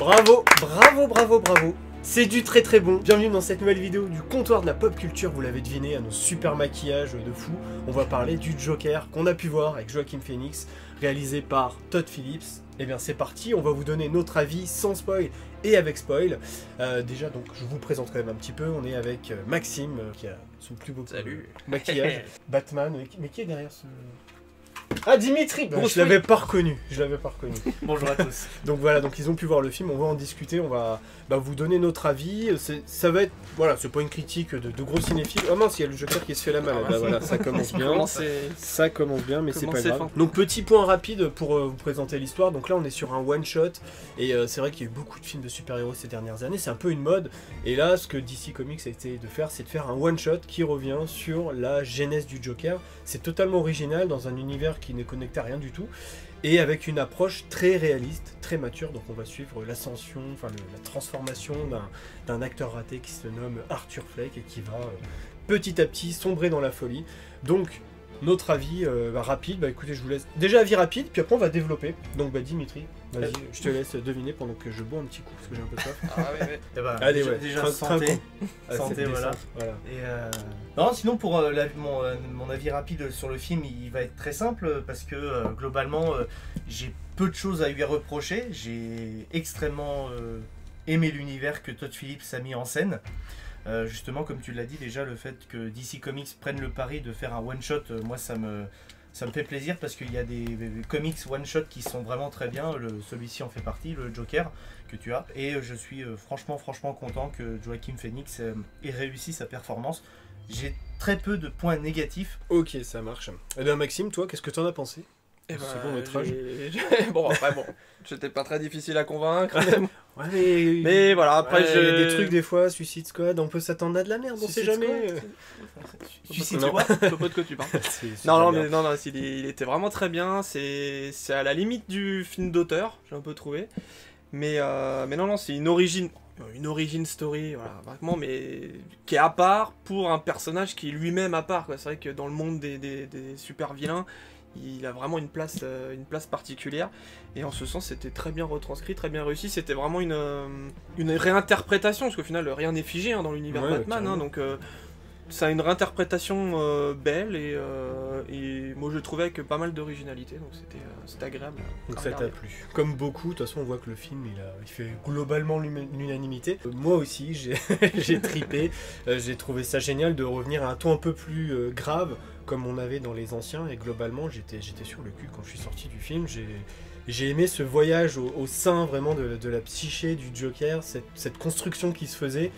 Bravo, bravo, bravo, bravo. C'est du très très bon. Bienvenue dans cette nouvelle vidéo du comptoir de la pop culture. Vous l'avez deviné, à nos super maquillages de fou. On va parler du Joker qu'on a pu voir avec Joaquin Phoenix, réalisé par Todd Phillips. Et bien c'est parti, on va vous donner notre avis sans spoil et avec spoil. Déjà donc je vous présente quand même un petit peu. On est avec Maxime qui a son plus beau maquillage. Batman, mais qui est derrière ce... Ah, Dimitri, bon, je l'avais pas reconnu, Bonjour à tous. Donc voilà, donc ils ont pu voir le film, on va en discuter, on va vous donner notre avis. Ça va être, voilà, c'est pas une critique de gros cinéphiles. Oh mince, il y a le Joker qui se fait la malle, voilà, ça commence bien. Ça commence bien, mais c'est pas grave. Donc petit point rapide pour vous présenter l'histoire. Donc là on est sur un one shot, et c'est vrai qu'il y a eu beaucoup de films de super-héros ces dernières années, c'est un peu une mode. Et là, ce que DC Comics a été de faire, c'est de faire un one shot qui revient sur la genèse du Joker. C'est totalement original dans un univers qui n'est connecté à rien du tout, et avec une approche très réaliste, très mature. Donc on va suivre l'ascension, enfin la transformation d'un acteur raté qui se nomme Arthur Fleck et qui va petit à petit sombrer dans la folie. Donc notre avis rapide, écoutez, je vous laisse déjà avis rapide, puis après on va développer. Donc Dimitri, vas-y, je te laisse deviner pendant que je bois un petit coup parce que j'ai un peu soif. Ah ouais. Et bah, allez, déjà santé, santé, voilà. Et non, sinon pour mon avis rapide sur le film, il va être très simple parce que globalement, j'ai peu de choses à lui reprocher. J'ai extrêmement aimé l'univers que Todd Phillips a mis en scène. Justement, comme tu l'as dit déjà, le fait que DC Comics prenne le pari de faire un one shot, moi ça me fait plaisir parce qu'il y a des comics one shot qui sont vraiment très bien. Celui-ci en fait partie, le Joker que tu as, et je suis franchement content que Joaquin Phoenix ait réussi sa performance. J'ai très peu de points négatifs. Ok, ça marche. Et bien Maxime, toi, qu'est-ce que t'en as pensé? C'est bon métrage. Bon, après, j'étais pas très difficile à convaitre. Ouais, mais voilà, après, il y a des trucs des fois, Suicide Squad, on peut s'attendre à de la merde, on sait jamais. Suicide Squad, je sais pas de quoi tu parles. Non, il était vraiment très bien. C'est à la limite du film d'auteur, j'ai un peu trouvé. Mais non, c'est une origin story, voilà, vraiment, mais qui est à part pour un personnage qui est lui-même à part. C'est vrai que dans le monde des super vilains, il a vraiment une place particulière, et en ce sens c'était très bien retranscrit, très bien réussi. C'était vraiment une réinterprétation, parce qu'au final rien n'est figé dans l'univers Batman, donc ça a une réinterprétation belle, et moi je trouvais avec pas mal d'originalité, donc c'était agréable. Donc ça t'a plu. Comme beaucoup, de toute façon on voit que le film il fait globalement l'unanimité. Moi aussi j'ai tripé, j'ai trouvé ça génial de revenir à un ton un peu plus grave comme on avait dans les anciens, et globalement j'étais sur le cul quand je suis sorti du film. J'ai aimé ce voyage au sein vraiment de la psyché du Joker, cette construction qui se faisait.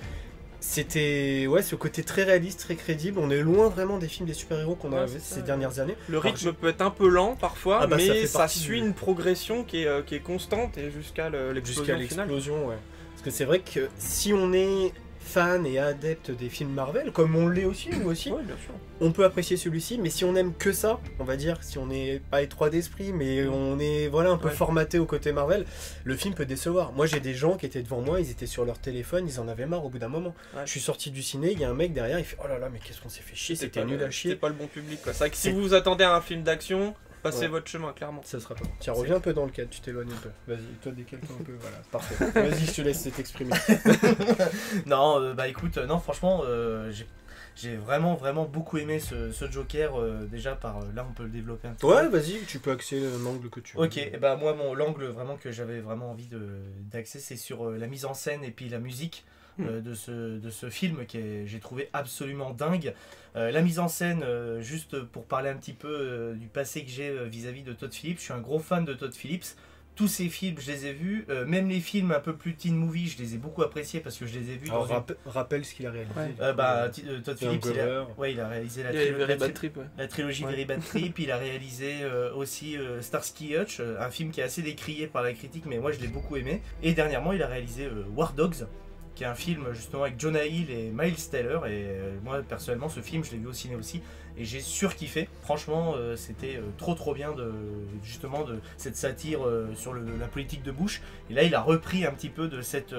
C'était ce côté très réaliste, très crédible. On est loin vraiment des films des super-héros qu'on a ces dernières années. Le rythme peut être un peu lent parfois, mais ça suit une progression qui est constante, et jusqu'à l'explosion finale. Ouais. Parce que c'est vrai que si on est fan et adepte des films Marvel, comme on l'est aussi, nous aussi, bien sûr, on peut apprécier celui-ci. Mais si on aime que ça, on va dire, si on n'est pas étroit d'esprit, mais on est un peu formaté au côté Marvel, le film peut décevoir. Moi j'ai des gens qui étaient devant moi, ils étaient sur leur téléphone, ils en avaient marre au bout d'un moment. Je suis sorti du ciné, il y a un mec derrière, il fait oh là là, mais qu'est-ce qu'on s'est fait chier, c'était nul à chier. C'était pas le bon public, quoi. C'est vrai que si vous vous attendez à un film d'action, passez votre chemin, clairement. Ça sera pas. Tiens, reviens un peu dans le cadre, tu t'éloignes un peu. Vas-y, toi décale-toi un peu, voilà, parfait. Vas-y, je te laisse t'exprimer. Non, écoute, non, franchement, j'ai vraiment beaucoup aimé ce Joker, déjà par là on peut le développer un petit peu. Ouais, vas-y, tu peux axer l'angle que tu veux. Ok, et moi l'angle vraiment que j'avais vraiment envie d'axer, c'est sur la mise en scène et puis la musique de ce film que j'ai trouvé absolument dingue. La mise en scène, juste pour parler un petit peu du passé que j'ai vis-à-vis de Todd Phillips, je suis un gros fan de Todd Phillips. Tous ces films, je les ai vus, même les films un peu plus teen movie, je les ai beaucoup appréciés parce que je les ai vus. Alors, rappelle ce qu'il a réalisé. Todd Phillips, il a réalisé la trilogie Very Bad Trip, il a réalisé aussi Starsky Hutch, un film qui est assez décrié par la critique, mais moi je l'ai beaucoup aimé. Et dernièrement, il a réalisé War Dogs, qui est un film justement avec Jonah Hill et Miles Teller, et moi personnellement ce film je l'ai vu au ciné aussi et j'ai surkiffé. Franchement c'était trop bien de cette satire sur la politique de Bush, et là il a repris un petit peu de cette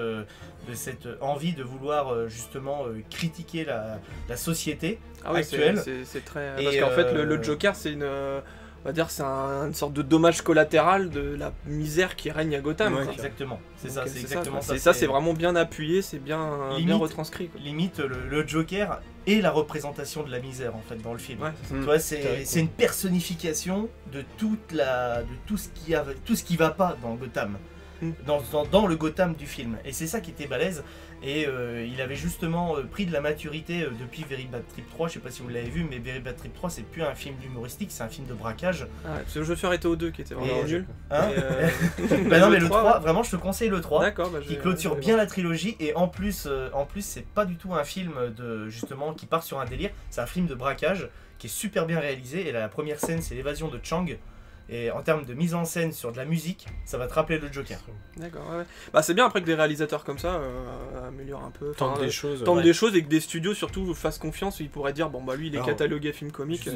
envie de vouloir justement critiquer la société actuelle. C'est très... Parce qu'en fait le Joker c'est une... va dire c'est une sorte de dommage collatéral de la misère qui règne à Gotham. Ouais, exactement, c'est ça, c'est exactement ça. Ça, c'est vraiment bien appuyé, c'est bien retranscrit. Quoi. Limite, le Joker est la représentation de la misère en fait dans le film. Ouais, c'est une personnification de tout ce qui va pas dans Gotham. Dans le Gotham du film, et c'est ça qui était balèze. Et il avait justement pris de la maturité depuis Very Bad Trip 3, je sais pas si vous l'avez vu, mais Very Bad Trip 3 c'est plus un film humoristique, c'est un film de braquage. Parce que je me suis arrêté au 2 qui était vraiment nul. Bah non mais le 3, vraiment je te conseille le 3, qui clôture bien la trilogie, et en plus c'est pas du tout un film justement qui part sur un délire, c'est un film de braquage qui est super bien réalisé, et la première scène c'est l'évasion de Chang. Et en termes de mise en scène sur de la musique, ça va te rappeler le Joker. D'accord, ouais. Bah c'est bien après que des réalisateurs comme ça améliorent un peu, tentent des choses, et que des studios surtout fassent confiance, où ils pourraient dire bon bah lui il est catalogué film comique.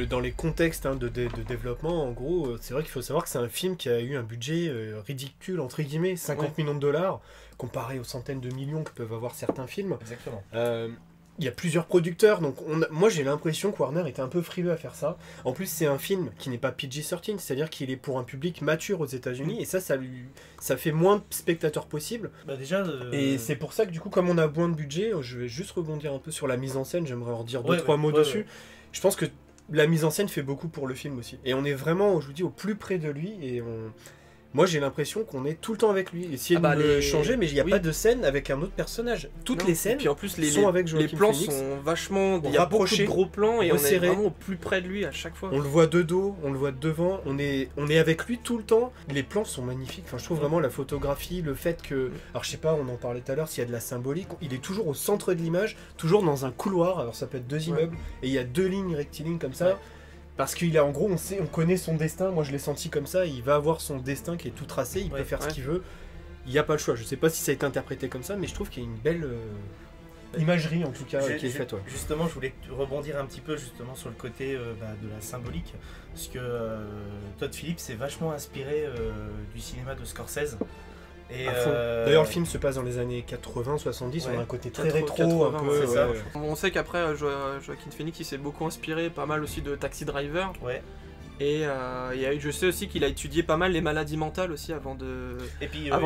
Dans les contextes de développement, en gros, c'est vrai qu'il faut savoir que c'est un film qui a eu un budget ridicule entre guillemets, 50 millions de dollars, comparé aux centaines de millions que peuvent avoir certains films. Exactement. Il y a plusieurs producteurs, donc moi j'ai l'impression que Warner était un peu frileux à faire ça. En plus c'est un film qui n'est pas PG-13, c'est-à-dire qu'il est pour un public mature aux États-Unis, et ça fait moins de spectateurs possible. Bah déjà, Et c'est pour ça que du coup, comme on a moins de budget, je vais juste rebondir un peu sur la mise en scène, j'aimerais en redire 2-3 mots dessus. Je pense que la mise en scène fait beaucoup pour le film aussi. Et on est vraiment, je vous dis, au plus près de lui, et moi j'ai l'impression qu'on est tout le temps avec lui. Essayer de le changer, mais il n'y a pas de scène avec un autre personnage. Toutes les scènes puis en plus, sont avec Joaquin les plans Phoenix, sont vachement... Il y a beaucoup de gros plans et on est vraiment au plus près de lui à chaque fois. On le voit de dos, on le voit de devant, on est avec lui tout le temps. Les plans sont magnifiques. Enfin, je trouve vraiment la photographie, le fait que... Alors je sais pas, on en parlait tout à l'heure, s'il y a de la symbolique, il est toujours au centre de l'image, toujours dans un couloir. Alors ça peut être 2 immeubles, et il y a 2 lignes rectilignes comme ça. Parce qu'il est en gros, on connaît son destin, moi je l'ai senti comme ça, il va avoir son destin qui est tout tracé, il peut faire ce qu'il veut, il n'y a pas le choix. Je sais pas si ça a été interprété comme ça, mais je trouve qu'il y a une belle imagerie en tout cas qui est faite. Justement, je voulais rebondir un petit peu justement sur le côté de la symbolique, parce que Todd Phillips s'est vachement inspiré du cinéma de Scorsese. D'ailleurs, le film se passe dans les années 80-70, on a un côté très rétro, un peu. On sait qu'après, Joaquin Phoenix il s'est beaucoup inspiré, pas mal aussi de Taxi Driver. Ouais. Et je sais aussi qu'il a étudié pas mal les maladies mentales aussi avant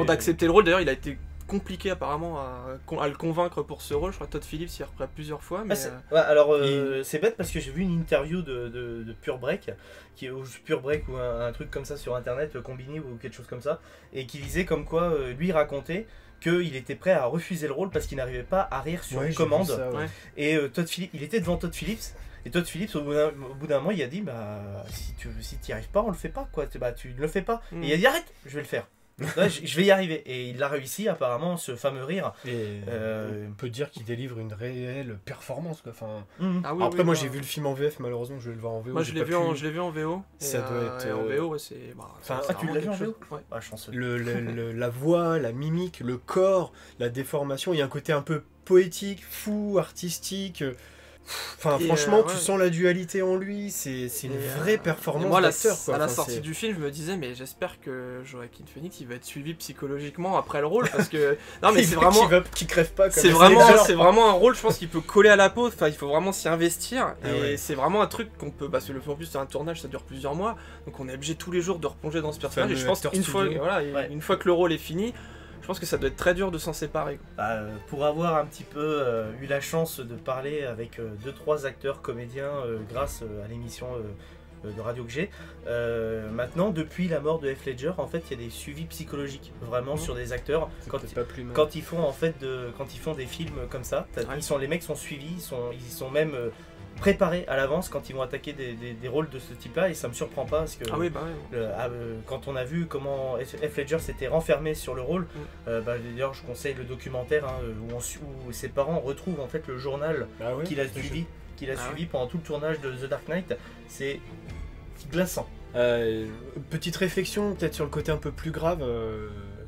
d'accepter le rôle. D'ailleurs, il a été compliqué apparemment à le convaincre pour ce rôle. Je crois que Todd Phillips y a repris plusieurs fois. Mais c'est bête parce que j'ai vu une interview de Pure Break, Pure Break ou un truc comme ça sur internet, Combini ou quelque chose comme ça, et qui disait comme quoi lui racontait qu'il était prêt à refuser le rôle parce qu'il n'arrivait pas à rire sur une commande. Ça, Et Todd Phillips, il était devant Todd Phillips. Et Todd Phillips, au bout d'un moment, il a dit si tu n'y arrives pas, on le fait pas, quoi. Tu ne le fais pas. Et il a dit arrête, je vais le faire. Là, je vais y arriver. Et il a réussi apparemment, ce fameux rire. Et on peut dire qu'il délivre une réelle performance, quoi. Enfin, après moi j'ai vu le film en VF, malheureusement je vais le voir en VO. Moi je l'ai vu en VO. Ça doit être en VO, c'est... tu l'as vu en VO? Ouais. Chanceux. La voix, la mimique, le corps, la déformation, il y a un côté un peu poétique, fou, artistique. Enfin, franchement, tu sens la dualité en lui, c'est une vraie performance d'acteur. À la sortie du film, je me disais, mais j'espère que Joaquin Phoenix il va être suivi psychologiquement après le rôle, parce que non, mais c'est vraiment qui crève pas. C'est vraiment un rôle, je pense, qu'il peut coller à la peau. Enfin, il faut vraiment s'y investir, et c'est vraiment un truc qu'on peut. Parce que en plus, c'est un tournage, ça dure plusieurs mois, donc on est obligé tous les jours de replonger dans ce personnage. Et je pense qu'une fois que le rôle est fini, je pense que ça doit être très dur de s'en séparer. Pour avoir un petit peu eu la chance de parler avec 2-3 acteurs comédiens grâce à l'émission de radio que j'ai, maintenant depuis la mort de Heath Ledger, en fait il y a des suivis psychologiques vraiment sur des acteurs quand ils font des films comme ça. Les mecs sont suivis, ils sont même préparés à l'avance quand ils vont attaquer des rôles de ce type là, et ça me surprend pas parce que quand on a vu comment Heath Ledger s'était renfermé sur le rôle, d'ailleurs je conseille le documentaire où ses parents retrouvent en fait le journal qu'il a suivi pendant tout le tournage de The Dark Knight. C'est glaçant. Petite réflexion peut-être sur le côté un peu plus grave,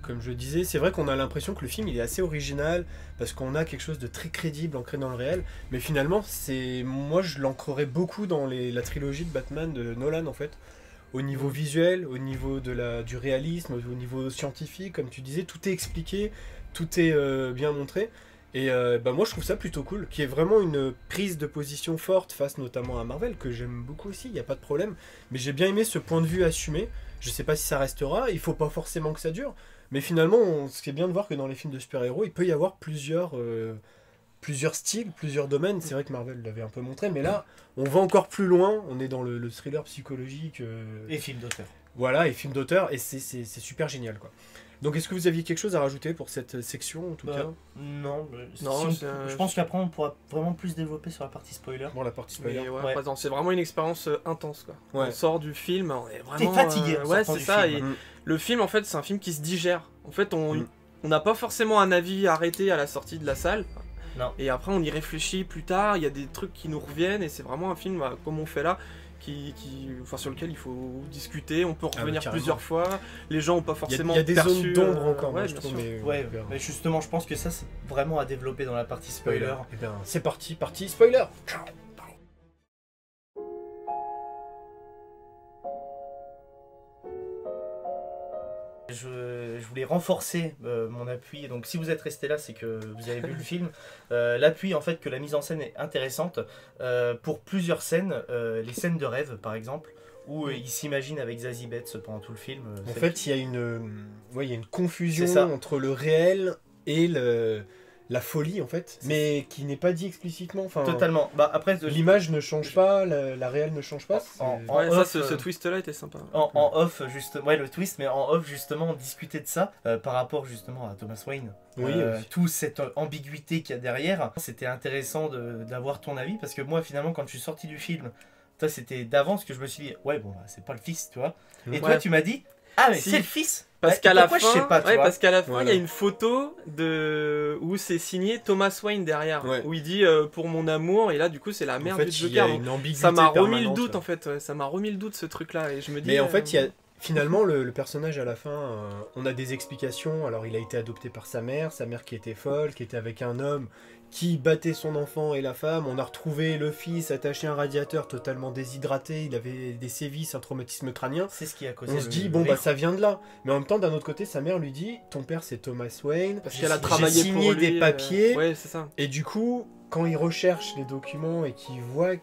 comme je le disais, c'est vrai qu'on a l'impression que le film il est assez original parce qu'on a quelque chose de très crédible ancré dans le réel, mais finalement moi je l'ancrerais beaucoup dans la trilogie de Batman de Nolan en fait, au niveau visuel, au niveau du réalisme, au niveau scientifique, comme tu disais, tout est expliqué, tout est bien montré. Et moi je trouve ça plutôt cool, qui est vraiment une prise de position forte face notamment à Marvel, que j'aime beaucoup aussi, il n'y a pas de problème. Mais j'ai bien aimé ce point de vue assumé, je sais pas si ça restera, il faut pas forcément que ça dure. Mais finalement, ce qui est bien de voir que dans les films de super-héros, il peut y avoir plusieurs styles, plusieurs domaines. C'est vrai que Marvel l'avait un peu montré, mais là, on va encore plus loin, on est dans le thriller psychologique. Et film d'auteur. Voilà, et film d'auteur, et c'est super génial, quoi. Donc est-ce que vous aviez quelque chose à rajouter pour cette section en tout cas? Non, je pense qu'après on pourra vraiment plus développer sur la partie spoiler. Bon, la partie spoiler. C'est vraiment une expérience intense quoi. On sort du film, on est vraiment... T'es fatigué. Ouais, c'est ça. Et le film en fait c'est un film qui se digère. En fait on n'a pas forcément un avis arrêté à la sortie de la salle. Non. Et après on y réfléchit plus tard, il y a des trucs qui nous reviennent et c'est vraiment un film comme on fait là. Sur lequel il faut discuter, on peut revenir plusieurs fois, les gens n'ont pas forcément perçu... Il y a des zones d'ombre encore, ouais, je trouve, mais justement je pense que ça c'est vraiment à développer dans la partie spoiler. Et bien c'est parti spoiler. Ciao. Je voulais renforcer mon appui, donc si vous êtes resté là c'est que vous avez vu le film, l'appui en fait que la mise en scène est intéressante pour plusieurs scènes, les scènes de rêve par exemple, où il s'imagine avec Zazie Beetz pendant tout le film. En fait il y a une confusion entre le réel et la folie en fait, mais qui n'est pas dit explicitement. Totalement. Après, l'image ne change pas, la réelle ne change pas. Ce twist-là était sympa. En off, le twist, mais en off justement, on discutait de ça par rapport justement à Thomas Wayne. Oui, toute cette ambiguïté qu'il y a derrière. C'était intéressant d'avoir ton avis parce que moi finalement quand je suis sorti du film, toi c'était d'avance que je me suis dit c'est pas le fils, tu vois. Et toi tu m'as dit mais c'est le fils. Parce qu'à la fin, il y a une photo où c'est signé Thomas Wayne derrière, où il dit pour mon amour, et là du coup c'est la mère du Joker. Ça m'a remis le doute en fait, ça m'a remis le doute ce truc là, et je me dis. Mais en fait, il y a finalement le personnage à la fin, on a des explications. Alors il a été adopté par sa mère qui était folle, qui était avec un homme qui battait son enfant et la femme. On a retrouvé le fils attaché à un radiateur totalement déshydraté, il avait des sévices, un traumatisme crânien. C'est ce qui a causé. On se dit ça vient de là. Mais en même temps d'un autre côté sa mère lui dit ton père c'est Thomas Wayne parce qu'elle a travaillé signé pour lui, des papiers. C'est ça. Et du coup quand il recherche les documents et qu'il voit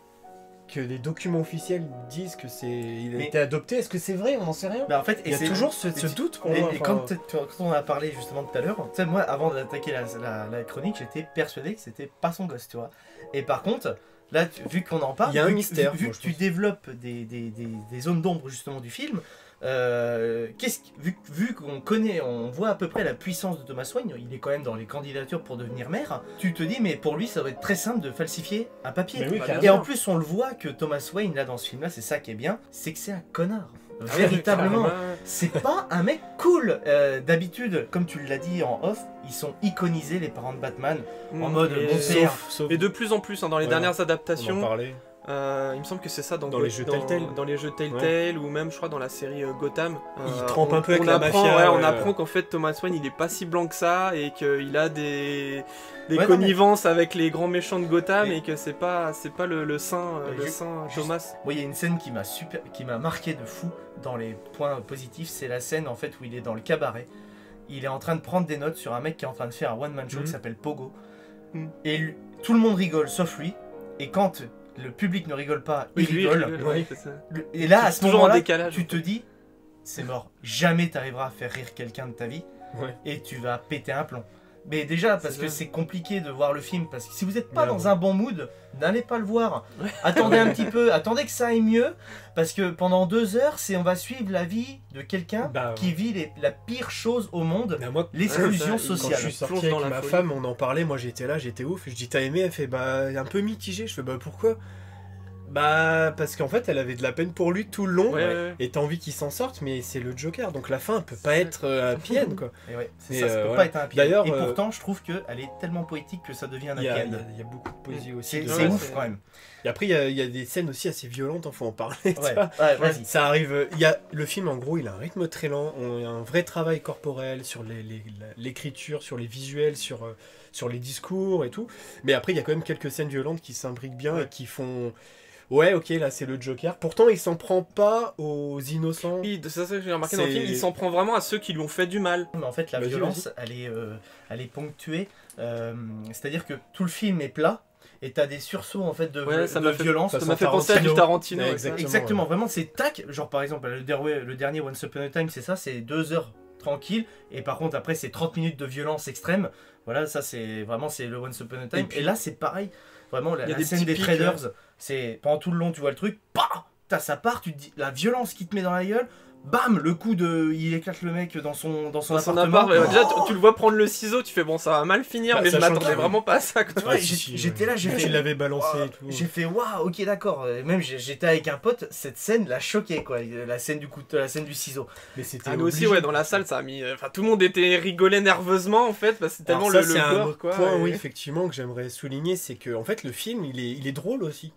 que les documents officiels disent que il a été adopté, est-ce que c'est vrai? On n'en sait rien. En fait, il y a toujours ce doute pour moi. Et quand on a parlé justement tout à l'heure, tu sais, moi avant d'attaquer la chronique, j'étais persuadé que c'était pas son gosse, tu vois. Et par contre, là, vu qu'on en parle, il y a un mystère. Vu que tu développes des zones d'ombre justement du film, vu qu'on connaît, on voit à peu près la puissance de Thomas Wayne, il est quand même dans les candidatures pour devenir maire, tu te dis mais pour lui ça va être très simple de falsifier un papier. Et en plus on le voit que Thomas Wayne là dans ce film là, c'est ça qui est bien, c'est que c'est un connard. Véritablement, c'est pas un mec cool. D'habitude, comme tu l'as dit en off, ils sont iconisés les parents de Batman en mode mon père. Et de plus en plus dans les dernières adaptations. On en parlait. Il me semble que c'est ça dans les jeux Telltale. Dans les jeux Telltale ou même je crois dans la série Gotham. Il trempe un peu avec la mafia. On apprend qu'en fait Thomas Wayne il est pas si blanc que ça et qu'il a des connivences avec les grands méchants de Gotham et que c'est pas le saint Thomas. Moi il y a une scène qui m'a marqué de fou dans les points positifs, c'est la scène en fait où il est dans le cabaret. Il est en train de prendre des notes sur un mec qui est en train de faire un one man show qui s'appelle Pogo. Et tout le monde rigole sauf lui. Et quand le public ne rigole pas, il rigole. Et là, à ce moment-là, tu te dis, c'est mort. Jamais tu arriveras à faire rire quelqu'un de ta vie et tu vas péter un plomb. Mais déjà, parce que c'est compliqué de voir le film, parce que si vous n'êtes pas dans un bon mood, n'allez pas le voir. Attendez un petit peu, attendez que ça aille mieux, parce que pendant 2 heures, on va suivre la vie de quelqu'un qui vit la pire chose au monde, l'exclusion sociale. Quand je suis sorti avec ma femme, on en parlait, moi j'étais là, j'étais ouf, je dis t'as aimé? Elle fait un peu mitigé, je fais pourquoi? Parce qu'en fait elle avait de la peine pour lui tout le long et t'as envie qu'il s'en sorte, mais c'est le Joker donc la fin peut pas être happy end quoi. Et ça peut pas être un happy end. Et pourtant je trouve qu'elle est tellement poétique que ça devient un happy end. Il y a beaucoup de poésie aussi. C'est ouf quand même. Et après il y a des scènes aussi assez violentes, faut en parler. Vas-y. Ça arrive. Le film en gros il a un rythme très lent, il y a un vrai travail corporel sur l'écriture, sur les visuels, sur les discours et tout. Mais après il y a quand même quelques scènes violentes qui s'imbriquent bien et qui font... Ouais, ok, là c'est le Joker. Pourtant, il s'en prend pas aux innocents. Oui, c'est ça que j'ai remarqué dans le film. Il s'en prend vraiment à ceux qui lui ont fait du mal. Mais en fait, la violence, elle est ponctuée. C'est-à-dire que tout le film est plat. Et t'as des sursauts en fait de violence. Ça m'a fait penser à du Tarantino. Exactement, vraiment c'est tac. Genre par exemple, le dernier Once Upon a Time, c'est ça, c'est 2 heures tranquille. Et par contre, après, c'est 30 minutes de violence extrême. Voilà, ça c'est vraiment le Once Upon a Time. Et là, c'est pareil. Vraiment, la scène des traders, c'est pendant tout le long, tu vois le truc, ça part, tu te dis, la violence qui te met dans la gueule. Bam, le coup il éclate le mec dans son appartement. Déjà, tu le vois prendre le ciseau, tu fais bon, ça va mal finir, mais je m'attendais vraiment pas à ça. J'étais là, j'ai fait. Il l'avait balancé et tout. J'ai fait waouh, ok, d'accord. Même j'étais avec un pote, cette scène l'a choqué, quoi. La scène du ciseau. Mais c'était. Nous aussi, dans la salle, ça a mis. Enfin, tout le monde rigolait nerveusement en fait, parce que c'est tellement le gore, quoi. Point, oui, effectivement, que j'aimerais souligner, c'est que en fait, le film, il est drôle aussi.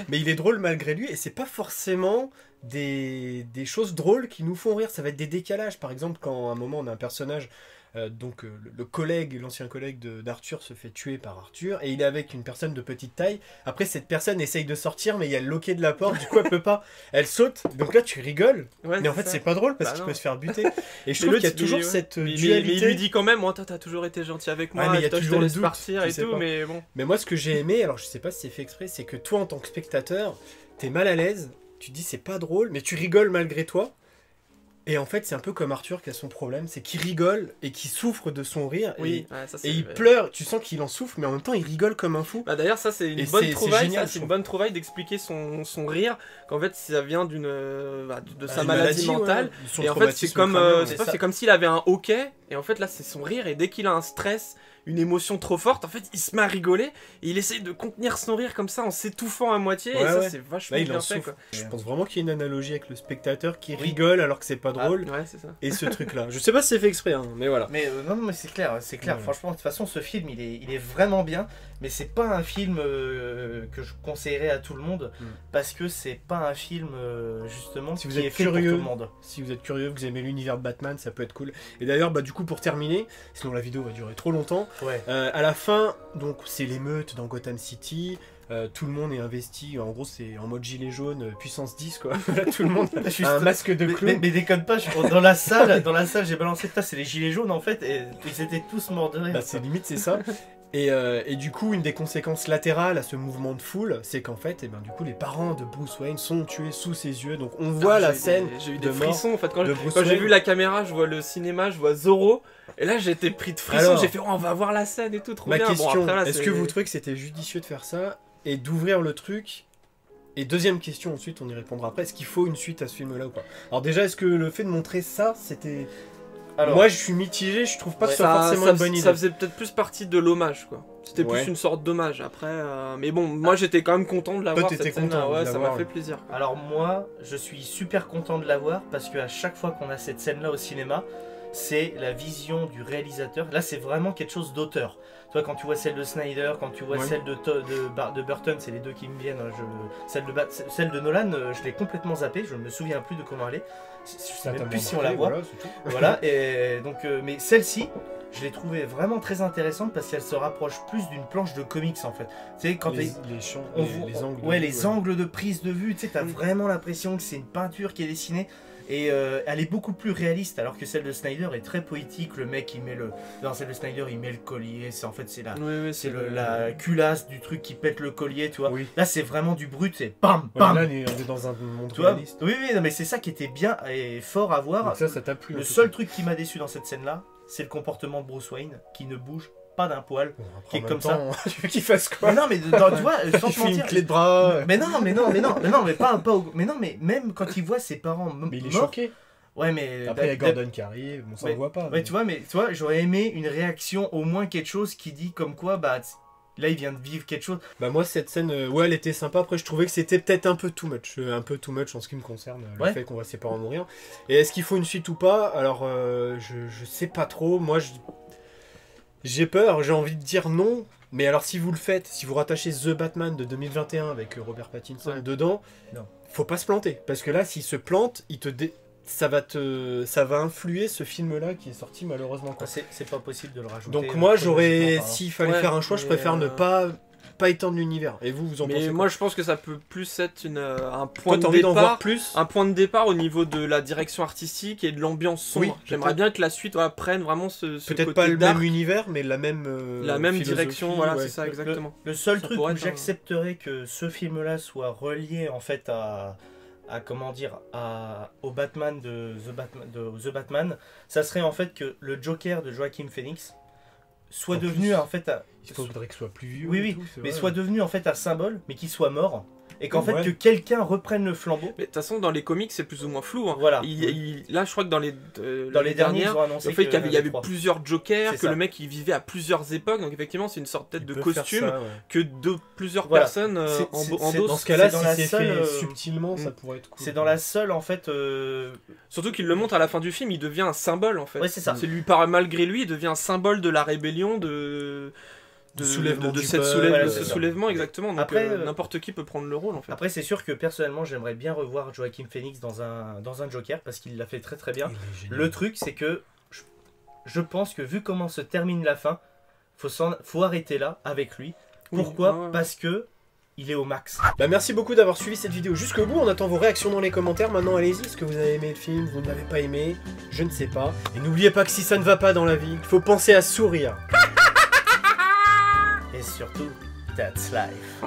Mais il est drôle malgré lui, et c'est pas forcément des choses drôles qui nous font rire. Ça va être des décalages. Par exemple, quand à un moment on a un personnage, l'ancien collègue d'Arthur se fait tuer par Arthur, et il est avec une personne de petite taille. Après, cette personne essaye de sortir, mais il y a le loquet de la porte, du coup elle peut pas. Elle saute, donc là tu rigoles, mais en fait c'est pas drôle parce qu'il peut se faire buter. Et je trouve qu'il y a toujours cette dualité. Mais il lui dit quand même, moi t'as toujours été gentil avec moi, mais il y a toujours le doute, partir et tout, mais bon. Mais moi ce que j'ai aimé, alors je sais pas si c'est fait exprès, c'est que toi en tant que spectateur, t'es mal à l'aise. Tu te dis c'est pas drôle, mais tu rigoles malgré toi. Et en fait, c'est un peu comme Arthur qui a son problème, c'est qu'il rigole et qu'il souffre de son rire. Oui, et il pleure, tu sens qu'il en souffre, mais en même temps, il rigole comme un fou. D'ailleurs, ça, c'est une bonne trouvaille. C'est une bonne trouvaille d'expliquer son rire, qu'en fait, ça vient de sa maladie mentale. Et en fait, c'est comme s'il avait un hoquet, et en fait, là, c'est son rire, et dès qu'il a un stress, une émotion trop forte, en fait, il se met à rigoler, et il essaye de contenir son rire comme ça en s'étouffant à moitié, et ça, c'est vachement bien fait, quoi. Je pense vraiment qu'il y a une analogie avec le spectateur qui rigole alors que c'est pas drôle. C'est ça. Et ce truc-là. Je sais pas si c'est fait exprès, mais voilà. Mais non, mais c'est clair. Franchement, de toute façon, ce film, il est vraiment bien, mais c'est pas un film que je conseillerais à tout le monde, parce que c'est pas un film, justement, si vous êtes curieux, pour tout le monde. Si vous êtes curieux, vous aimez l'univers de Batman, ça peut être cool. Et d'ailleurs, du coup, pour terminer, sinon la vidéo va durer trop longtemps, à la fin, donc c'est l'émeute dans Gotham City. Tout le monde est investi, en gros c'est en mode gilet jaune, puissance 10 quoi. Là tout le monde a un masque de clown. Mais déconne pas, dans la salle j'ai balancé, c'est les gilets jaunes en fait, et ils étaient tous morts de rire. C'est limite c'est ça. Et du coup, une des conséquences latérales à ce mouvement de foule, c'est qu'en fait, du coup, les parents de Bruce Wayne sont tués sous ses yeux. Donc on voit la scène. J'ai eu des frissons en fait. Quand j'ai vu la caméra, je vois le cinéma, je vois Zorro. Et là, j'ai été pris de frissons. J'ai fait, on va voir la scène et tout, trop bien. Ma question, est-ce que vous trouvez que c'était judicieux de faire ça et d'ouvrir le truc? Et deuxième question, ensuite, on y répondra après. Est-ce qu'il faut une suite à ce film-là ou pas? Alors déjà, est-ce que le fait de montrer ça, c'était... Alors, moi je suis mitigé, je trouve pas que ce soit forcément une bonne idée. Ça faisait peut-être plus partie de l'hommage quoi. C'était plus une sorte d'hommage après. Mais bon, moi j'étais quand même content de l'avoir. Toi t'étais content, ça m'a fait plaisir. Alors moi je suis super content de l'avoir parce qu'à chaque fois qu'on a cette scène là au cinéma, c'est la vision du réalisateur. Là c'est vraiment quelque chose d'auteur. Toi quand tu vois celle de Snyder, quand tu vois celle de Burton, c'est les deux qui me viennent. Celle de Nolan, je l'ai complètement zappée, je me souviens plus de comment elle est. Je sais même plus si on la voit. Voilà, et donc, mais celle-ci, je l'ai trouvée vraiment très intéressante parce qu'elle se rapproche plus d'une planche de comics en fait. Tu sais, quand les angles, les angles de prise de vue, tu sais, t'as vraiment l'impression que c'est une peinture qui est dessinée. Et elle est beaucoup plus réaliste alors que celle de Snyder est très poétique. Le mec dans celle de Snyder il met le collier, c'est la culasse du truc qui pète le collier, tu vois. Là c'est vraiment du brut, c'est bam bam. Là on est dans un monde réaliste. Oui non, mais c'est ça qui était bien et fort à voir. Donc ça t'a plu. Le seul truc qui m'a déçu dans cette scène là, c'est le comportement de Bruce Wayne qui ne bouge pas d'un poil, qui est comme ça. Tu veux qu'il fasse quoi? Mais non, mais tu vois, sans te mentir. Une clé de bras. Mais mais même quand il voit ses parents morts. Mais il est choqué. Ouais, mais après il y a Gordon qui arrive, on s'en voit pas. Ouais, tu vois, j'aurais aimé une réaction, au moins quelque chose qui dit comme quoi, là il vient de vivre quelque chose. Moi cette scène, elle était sympa. Après je trouvais que c'était peut-être un peu too much en ce qui me concerne, le fait qu'on voit ses parents mourir. Et est-ce qu'il faut une suite ou pas? Alors je sais pas trop. Moi j'ai peur, j'ai envie de dire non, mais alors si vous le faites, si vous rattachez The Batman de 2021 avec Robert Pattinson dedans, faut pas se planter, parce que là s'il se plante, ça va influer ce film-là qui est sorti malheureusement. C'est pas possible de le rajouter. Donc moi s'il fallait faire un choix, je préfère ne pas pas étendre l'univers. Et vous en pensez quoi? Moi je pense que ça peut plus être un point de départ, un point de départ au niveau de la direction artistique et de l'ambiance sombre. Oui, j'aimerais bien que la suite prenne vraiment ce peut-être côté pas le dark, même univers, mais la même direction. Voilà, c'est ça exactement. Le seul truc où j'accepterais que ce film-là soit relié en fait au Batman de The Batman, ça serait en fait que le Joker de Joaquin Phoenix soit devenu en fait il faudrait qu'il soit plus vieux. Oui, mais soit devenu en fait un symbole, mais qu'il soit mort. Et qu'en fait, que quelqu'un reprenne le flambeau. Mais de toute façon, dans les comics, c'est plus ou moins flou. Hein. Voilà. Là, je crois que dans les derniers, ils ont annoncé qu'il y avait plusieurs Jokers, que le mec il vivait à plusieurs époques. Donc effectivement, c'est une sorte peut-être de costume que plusieurs personnes endossent. Dans ce cas-là, si c'est fait subtilement, ça pourrait être cool. C'est dans la seule, en fait... Surtout qu'il le montre à la fin du film, il devient un symbole, en fait. Ouais, c'est ça. Malgré lui, il devient un symbole de la rébellion, de ce soulèvement exactement. Donc après n'importe qui peut prendre le rôle en fait. Après c'est sûr que personnellement j'aimerais bien revoir Joaquin Phoenix dans un Joker parce qu'il l'a fait très très bien. Le truc c'est que je pense que vu comment se termine la fin, faut arrêter là avec lui. Pourquoi ? Parce que il est au max. Merci beaucoup d'avoir suivi cette vidéo jusqu'au bout. On attend vos réactions dans les commentaires. Maintenant, allez-y. Est-ce que vous avez aimé le film ? Vous ne l'avez pas aimé ? Je ne sais pas. Et n'oubliez pas que si ça ne va pas dans la vie, il faut penser à sourire. Et surtout, that's life.